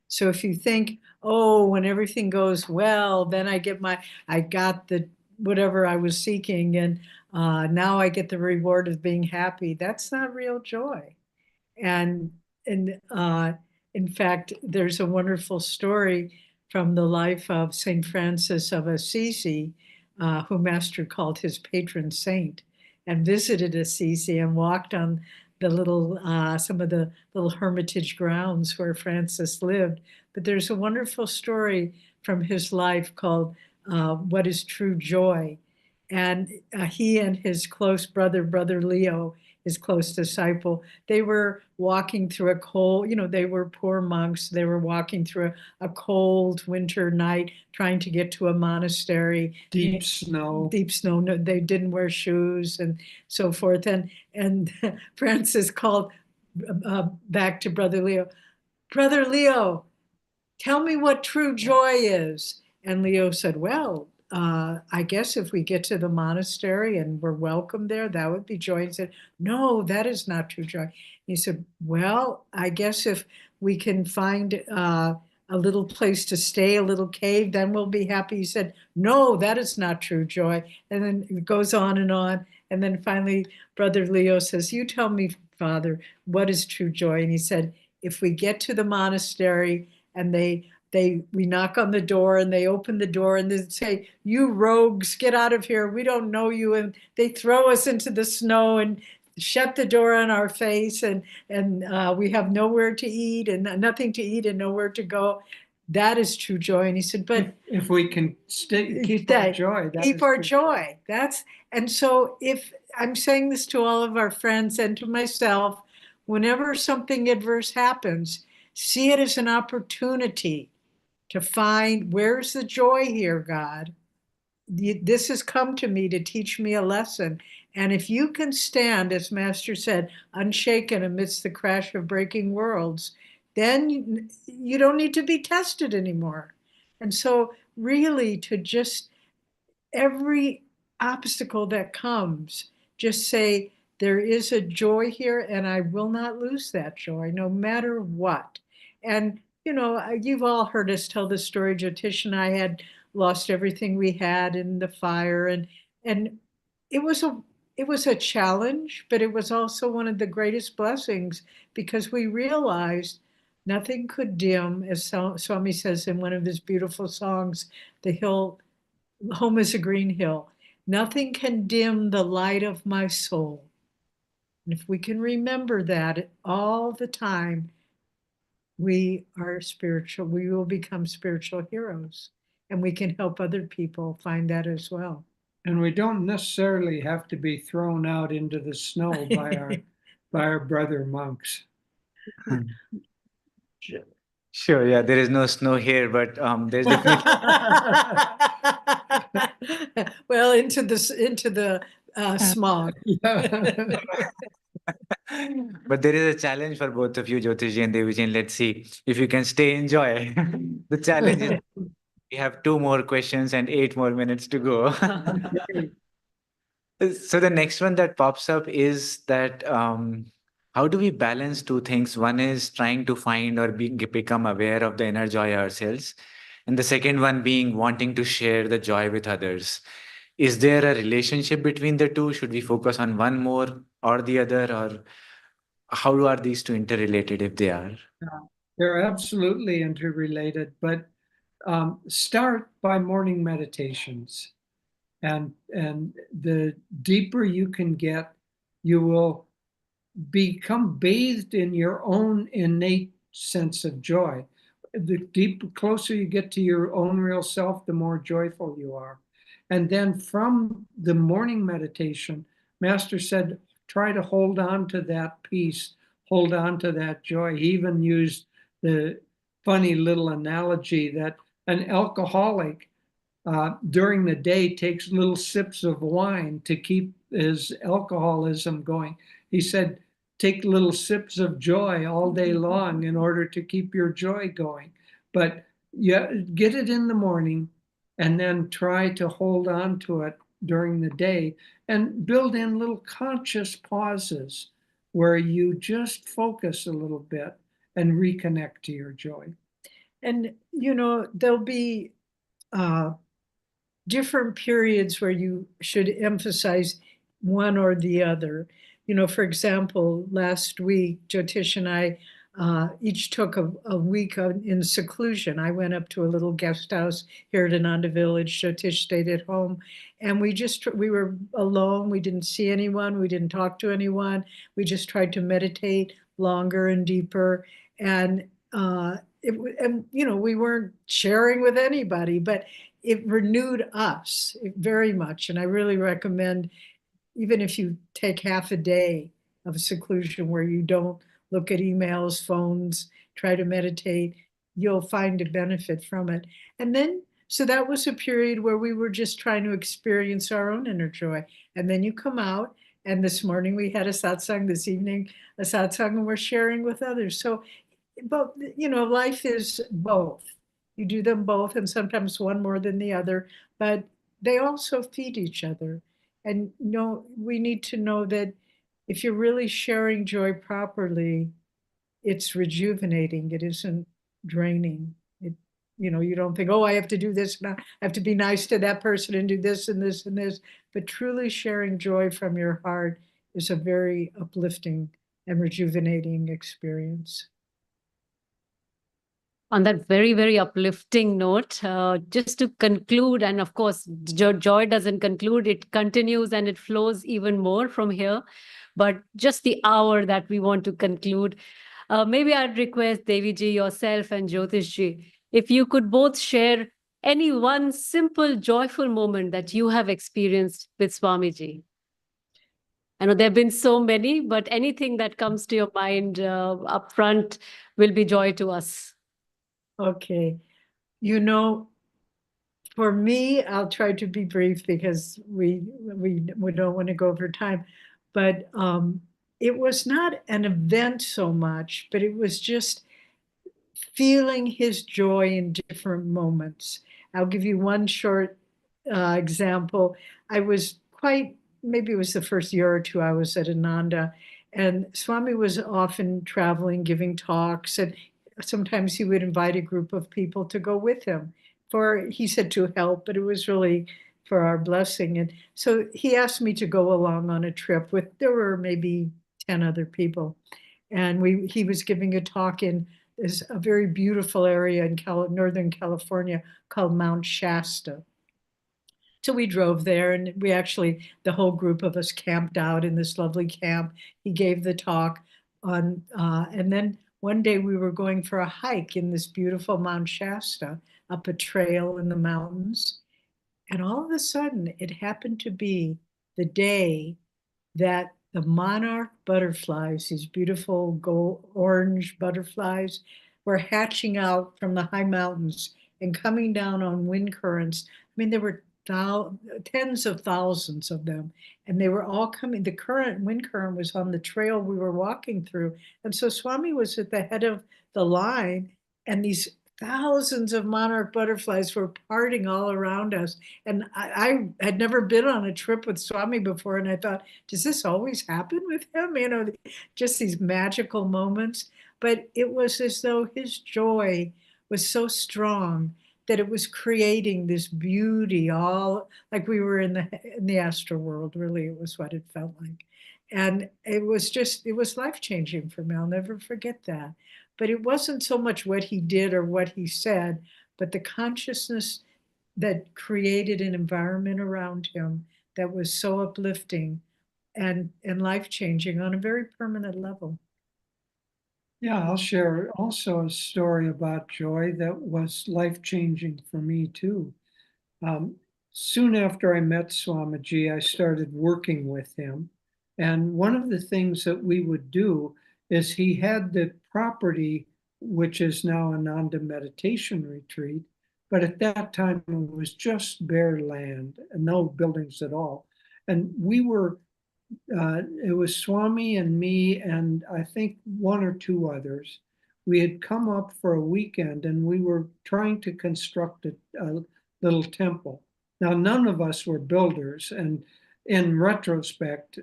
So if you think, oh, when everything goes well, then I got the whatever I was seeking, and now I get the reward of being happy. That's not real joy. And in fact, there's a wonderful story from the life of St. Francis of Assisi, who Master called his patron saint, and visited Assisi and walked on the some of the little hermitage grounds where Francis lived. But there's a wonderful story from his life called What is True Joy? And he and his close brother Leo, his close disciple. They were walking through a cold, they were poor monks. They were walking through a cold winter night trying to get to a monastery. Deep snow. Deep snow. No, they didn't wear shoes and so forth. And Francis called back to Brother Leo. Brother Leo, tell me what true joy is. And Leo said, well, I guess if we get to the monastery and we're welcome there, that would be joy. He said, no, that is not true joy. He said, well, I guess if we can find a little place to stay, a little cave, then we'll be happy. He said, no, that is not true joy. And then it goes on and on. And then finally, Brother Leo says, you tell me, Father, what is true joy? And he said, if we get to the monastery and we knock on the door and they open the door and they say, you rogues, get out of here. We don't know you. And they throw us into the snow and shut the door on our face. And we have nowhere to eat and nothing to eat and nowhere to go. That is true joy. And he said, but if we can keep our joy, keep our joy. And so if I'm saying this to all of our friends and to myself, whenever something adverse happens, see it as an opportunity to find, where's the joy here, God? This has come to me to teach me a lesson. And if you can stand, as Master said, unshaken amidst the crash of breaking worlds, then you don't need to be tested anymore. And so really to just, every obstacle that comes, just say, there is a joy here and I will not lose that joy no matter what. And, you've all heard us tell the story. Jyotish and I had lost everything we had in the fire. And it was a challenge, but it was also one of the greatest blessings because we realized nothing could dim, as Swami says in one of his beautiful songs, home is a green hill. Nothing can dim the light of my soul. And if we can remember that all the time, we will become spiritual heroes, and we can help other people find that as well. And we don't necessarily have to be thrown out into the snow by our brother monks. Sure, yeah, there is no snow here, but there's definitely well, into the smog. but there is a challenge for both of you, Jyotishji and Deviji, and let's see if you can stay in joy. The challenge is we have 2 more questions and 8 more minutes to go. So the next one that pops up is that how do we balance 2 things? One is trying to find or become aware of the inner joy ourselves, and the second one being wanting to share the joy with others. Is there a relationship between the two? Should we focus on one more or the other, or how are these 2 interrelated if they are? They're absolutely interrelated, but start by morning meditations. And the deeper you can get, you will become bathed in your own innate sense of joy. The closer you get to your own real self, the more joyful you are. And then from the morning meditation, Master said, try to hold on to that peace, hold on to that joy. He even used the funny little analogy that an alcoholic during the day takes little sips of wine to keep his alcoholism going. He said, take little sips of joy all day long in order to keep your joy going. But yeah, get it in the morning and then try to hold on to it during the day and build in little conscious pauses where you just focus a little bit and reconnect to your joy. And, there'll be different periods where you should emphasize one or the other. For example, last week, Jyotish and I each took a week in seclusion. I went up to a little guest house here at Ananda Village. Jyotish stayed at home. And we were alone. We didn't see anyone. We didn't talk to anyone. We just tried to meditate longer and deeper. And, we weren't sharing with anybody, but it renewed us very much. And I really recommend, even if you take half a day of seclusion where you don't look at emails, phones, try to meditate, you'll find a benefit from it. And then, so that was a period where we were just trying to experience our own inner joy. And then you come out, and this morning we had a satsang, this evening a satsang, and we're sharing with others. So, but life is both. You do them both, and sometimes one more than the other, but they also feed each other. And we need to know that if you're really sharing joy properly, it's rejuvenating. It isn't draining. You don't think, oh, I have to do this now. I have to be nice to that person and do this and this and this. But truly sharing joy from your heart is a very uplifting and rejuvenating experience. On that very, very uplifting note, just to conclude, and of course, joy doesn't conclude, it continues and it flows even more from here. But just the hour that we want to conclude, maybe I'd request Deviji, yourself, and Jyotishji, if you could both share any one simple, joyful moment that you have experienced with Swamiji. I know there have been so many, but anything that comes to your mind up front will be joy to us. Okay. For me, I'll try to be brief because we don't want to go over time. But it was not an event so much, but it was just feeling his joy in different moments. I'll give you one short example. I was maybe it was the first year or two I was at Ananda, and Swami was often traveling, giving talks, and sometimes he would invite a group of people to go with him he said to help, but it was really for our blessing. And so he asked me to go along on a trip there were maybe 10 other people. And he was giving a talk in a very beautiful area in Northern California called Mount Shasta. So we drove there, and the whole group of us camped out in this lovely camp. He gave the talk and then one day we were going for a hike in this beautiful Mount Shasta up a trail in the mountains. And all of a sudden, it happened to be the day that the monarch butterflies, these beautiful gold orange butterflies, were hatching out from the high mountains and coming down on wind currents. I mean, there were tens of thousands of them, and they were all coming. The wind current was on the trail we were walking through. And so Swami was at the head of the line, and these thousands of monarch butterflies were parting all around us. And I had never been on a trip with Swami before, and I thought, does this always happen with him? Just these magical moments. But it was as though his joy was so strong that it was creating this beauty, all like we were in the astral world. Really, it was what it felt like. And it was life-changing for me. I'll never forget that. But it wasn't so much what he did or what he said, but the consciousness that created an environment around him that was so uplifting and life-changing on a very permanent level. Yeah, I'll share also a story about joy that was life-changing for me too. Soon after I met Swamiji, I started working with him. And one of the things that we would do is he had the property, which is now Ananda Meditation Retreat, but at that time it was just bare land and no buildings at all. And it was Swami and me and I think one or two others. We had come up for a weekend and we were trying to construct a little temple. Now, none of us were builders, and in retrospect,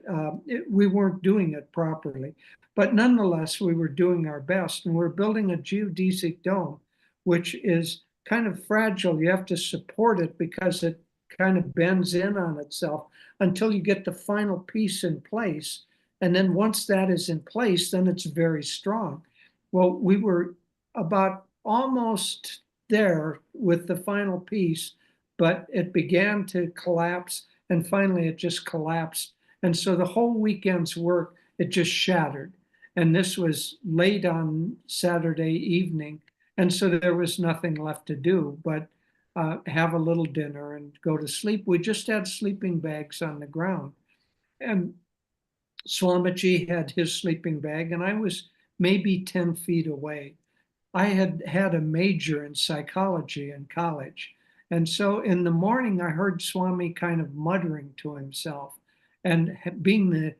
we weren't doing it properly. But nonetheless, we were doing our best, and we're building a geodesic dome, which is kind of fragile. You have to support it because it kind of bends in on itself until you get the final piece in place. And then once that is in place, then it's very strong. Well, we were about almost there with the final piece, but it began to collapse, and finally it just collapsed. And so the whole weekend's work, it just shattered. And this was late on Saturday evening, and so there was nothing left to do but have a little dinner and go to sleep. We just had sleeping bags on the ground. And Swamiji had his sleeping bag, and I was maybe 10 feet away. I had had a major in psychology in college. And so in the morning, I heard Swami kind of muttering to himself. And being the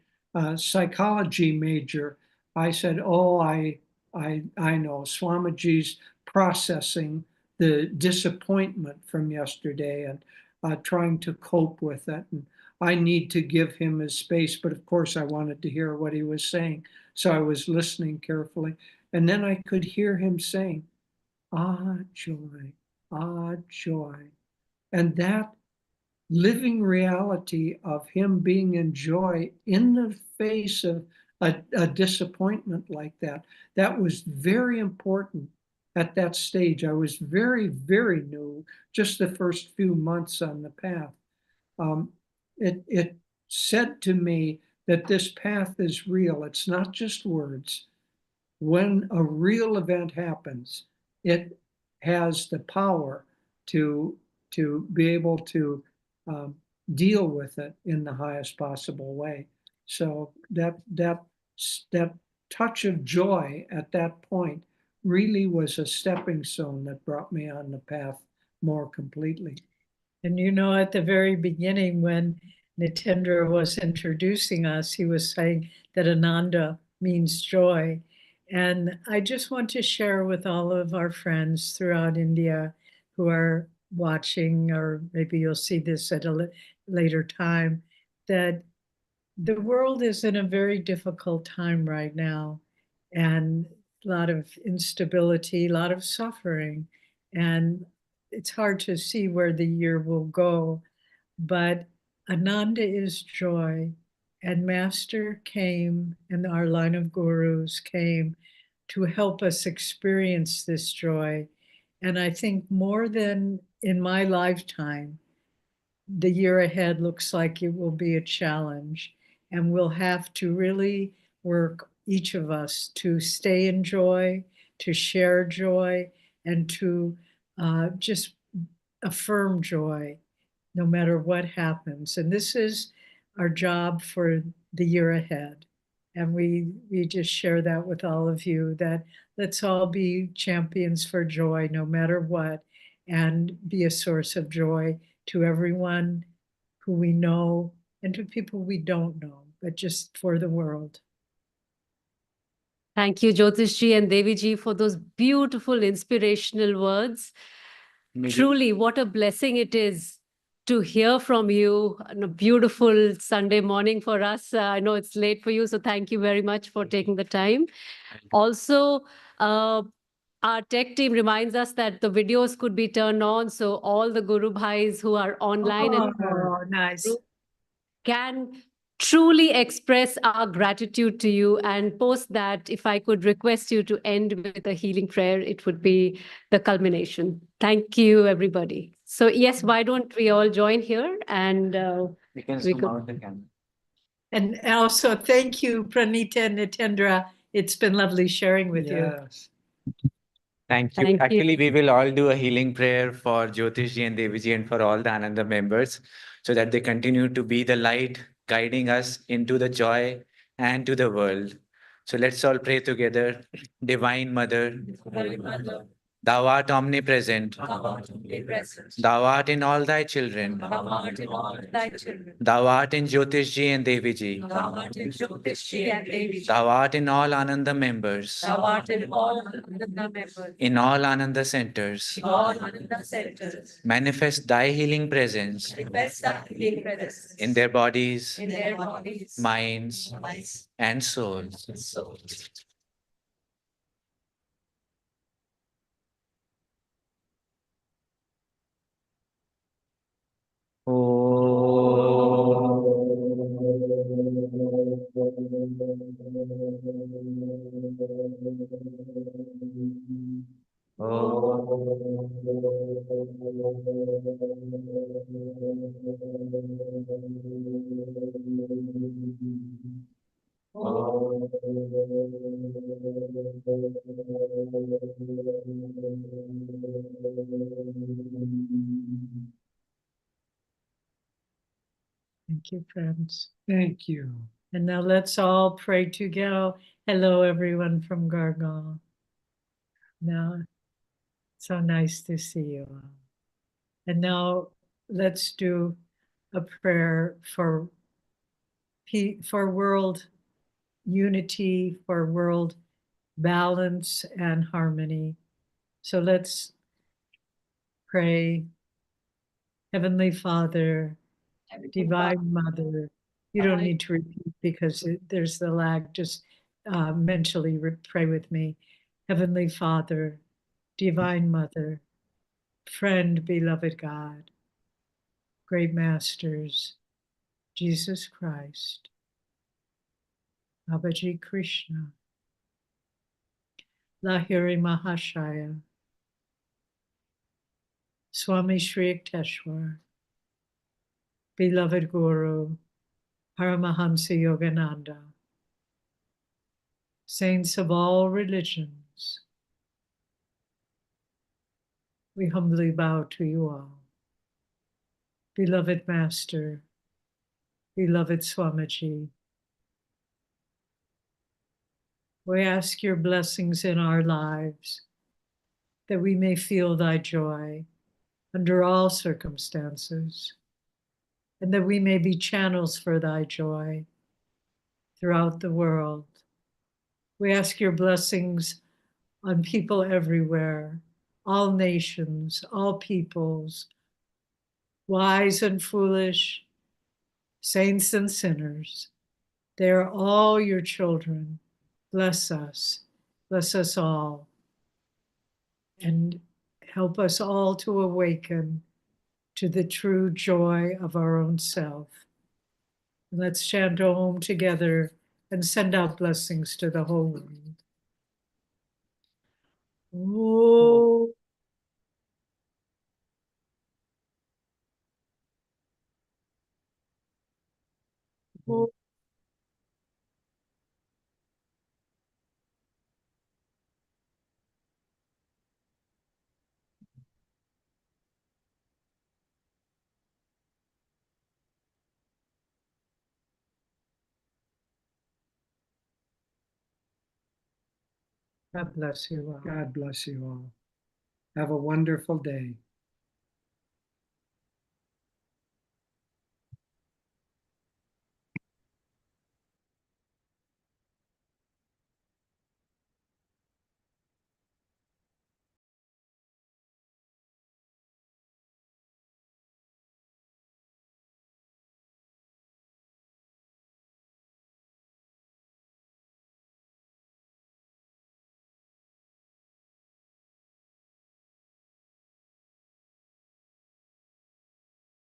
psychology major, I said, "Oh, I know. Swamiji's processing the disappointment from yesterday and trying to cope with it. And I need to give him his space." But of course, I wanted to hear what he was saying. So I was listening carefully. And then I could hear him saying, "Ah, joy, ah, joy." And that living reality of him being in joy in the face of a disappointment like that, that was very important at that stage. I was very, very new, just the first few months on the path. It said to me that this path is real. It's not just words. When a real event happens, it has the power to be able to um, deal with it in the highest possible way. So that touch of joy at that point really was a stepping stone that brought me on the path more completely. And you know, at the very beginning, when Nitendra was introducing us, he was saying that Ananda means joy. And I just want to share with all of our friends throughout India who are watching, or maybe you'll see this at a later time, that the world is in a very difficult time right now, and a lot of instability, a lot of suffering. And it's hard to see where the year will go, but Ananda is joy. And Master came, and our line of gurus came to help us experience this joy. And I think more than in my lifetime, the year ahead looks like it will be a challenge. And we'll have to really work, each of us, to stay in joy, to share joy, and to just affirm joy no matter what happens. And this is our job for the year ahead. And we just share that with all of you, that let's all be champions for joy no matter what, and be a source of joy to everyone who we know and to people we don't know, but just for the world. Thank you, Jyotishji and Deviji, for those beautiful, inspirational words. Truly, what a blessing it is to hear from you on a beautiful Sunday morning for us. I know it's late for you, so thank you very much for taking the time. Also, our tech team reminds us that the videos could be turned on, so all the Guru Bhais who are online and Nice. can truly express our gratitude to you. And post that, if I could request you to end with a healing prayer, it would be the culmination. Thank you, everybody. So yes, why don't we all join here, and We can we zoom could- out the camera. And also, thank you, Pranita and Nitendra. It's been lovely sharing with you. Yes. Thank you. Thank you. Actually, we will all do a healing prayer for Jyotishji and Deviji and for all the Ananda members, so that they continue to be the light guiding us into the joy and to the world. So let's all pray together. Divine Mother, Thou art omnipresent. Thou art in all thy children. Thou art in Jyotishji and Deviji. Thou art in all Ananda members. In all Ananda centers. Manifest thy healing presence in their bodies, minds, and souls. Thank you, friends. Thank you. And now let's all pray together. Hello, everyone from Gurgaon. Now, so nice to see you all. And now let's do a prayer for world unity, for world balance and harmony. So let's pray. Heavenly Father, Divine Mother, you don't need to repeat because there's the lag. Just mentally pray with me. Heavenly Father, Divine Mother, friend, beloved God, great masters, Jesus Christ, Babaji Krishna, Lahiri Mahashaya, Swami Shri Yukteswar, beloved Guru, Paramahamsa Yogananda, saints of all religions, we humbly bow to you all. Beloved Master, beloved Swamiji, we ask your blessings in our lives, that we may feel thy joy under all circumstances, and that we may be channels for thy joy throughout the world. We ask your blessings on people everywhere, all nations, all peoples, wise and foolish, saints and sinners. They are all your children. Bless us all, and help us all to awaken to the true joy of our own self. Let's chant Om together and send out blessings to the whole world. Om. Om. God bless you all. God bless you all. Have a wonderful day.